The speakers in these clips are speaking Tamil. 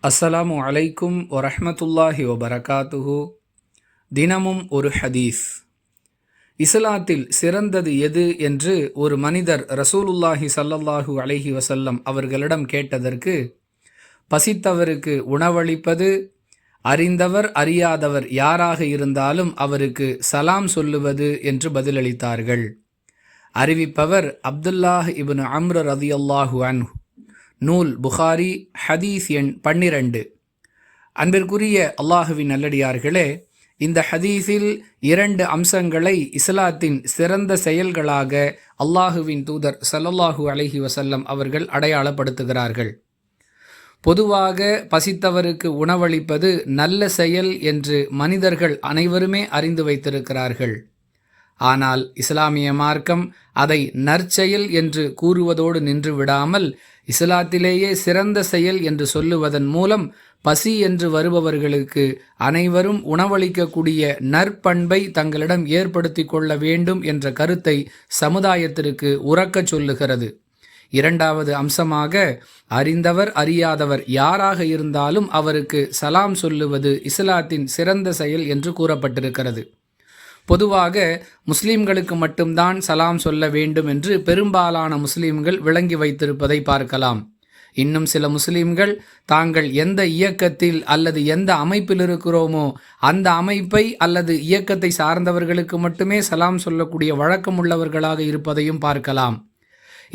அஸ்ஸலாமு அலைக்கும் வரஹ்மத்துல்லாஹி வபரகாத்துஹு. தினமும் ஒரு ஹதீஸ். இஸ்லாத்தில் சிறந்தது எது என்று ஒரு மனிதர் ரசூலுல்லாஹி ஸல்லல்லாஹு அலைஹி வஸல்லம் அவர்களிடம் கேட்டதற்கு, பசித்தவருக்கு உணவளிப்பது, அறிந்தவர் அறியாதவர் யாராக இருந்தாலும் அவருக்கு சலாம் சொல்லுவது என்று பதிலளித்தார்கள். அறிவிப்பவர் அப்துல்லாஹ் இப்னு அம்ர் ரதியல்லாஹு அன்ஹு. நூல் புகாரி, ஹதீஸ் எண் 12. அன்பிற்குரிய அல்லாஹுவின் நல்லடியார்களே, இந்த ஹதீஸில் 2 அம்சங்களை இஸ்லாத்தின் சிறந்த செயல்களாக அல்லாஹுவின் தூதர் ஸல்லல்லாஹு அலைஹி வஸல்லம் அவர்கள் அடையாளப்படுத்துகிறார்கள். பொதுவாக பசித்தவருக்கு உணவளிப்பது நல்ல செயல் என்று மனிதர்கள் அனைவருமே அறிந்து வைத்திருக்கிறார்கள். ஆனால் இஸ்லாமிய மார்க்கம் அதை நற்செயல் என்று கூறுவதோடு நின்று விடாமல், இஸ்லாத்திலேயே சிறந்த செயல் என்று சொல்லுவதன் மூலம் பசி என்று வருபவர்களுக்கு அனைவரும் உணவளிக்கக்கூடிய நற்பண்பை தங்களிடம் ஏற்படுத்தி கொள்ள வேண்டும் என்ற கருத்தை சமுதாயத்திற்கு உரக்கச் சொல்லுகிறது. 2வது அம்சமாக, அறிந்தவர் அறியாதவர் யாராக இருந்தாலும் அவருக்கு சலாம் சொல்லுவது இஸ்லாத்தின் சிறந்த செயல் என்று கூறப்பட்டிருக்கிறது. பொதுவாக முஸ்லிம்களுக்கு மட்டும்தான் சலாம் சொல்ல வேண்டும் என்று பெரும்பாலான முஸ்லிம்கள் விளங்கி வைத்திருப்பதை பார்க்கலாம். இன்னும் சில முஸ்லிம்கள் தாங்கள் எந்த இயக்கத்தில் அல்லது எந்த அமைப்பில் இருக்கிறோமோ அந்த அமைப்பை அல்லது இயக்கத்தை சார்ந்தவர்களுக்கு மட்டுமே சலாம் சொல்லக்கூடிய வழக்கம் உள்ளவர்களாக இருப்பதையும் பார்க்கலாம்.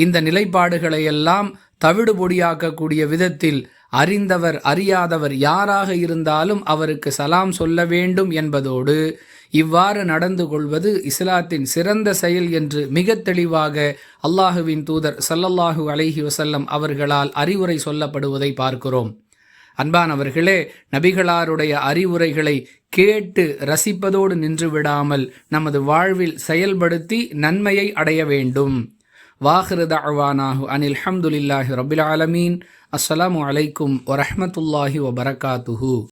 இந்த நிலைப்பாடுகளை எல்லாம் தவிடுபொடியாக்கக்கூடிய விதத்தில் அறிந்தவர் அறியாதவர் யாராக இருந்தாலும் அவருக்கு சலாம் சொல்ல வேண்டும் என்பதோடு, இவ்வாறு நடந்து கொள்வது இஸ்லாத்தின் சிறந்த செயல் என்று மிக தெளிவாக அல்லாஹுவின் தூதர் ஸல்லல்லாஹு அலைஹி வஸல்லம் அவர்களால் அறிவுரை சொல்லப்படுவதை பார்க்கிறோம். அன்பானவர்களே, நபிகளாருடைய அறிவுரைகளை கேட்டு ரசிப்பதோடு நின்று விடாமல் நமது வாழ்வில் செயல்படுத்தி நன்மையை அடைய வேண்டும். வாஹிரு தஅவானாஹு அனில் ஹம்துலில்லாஹி ரப்பில் ஆலமீன். அஸ்ஸலாமு அலைக்கும் வரஹ்மத்துல்லாஹி வபரகாத்துஹு.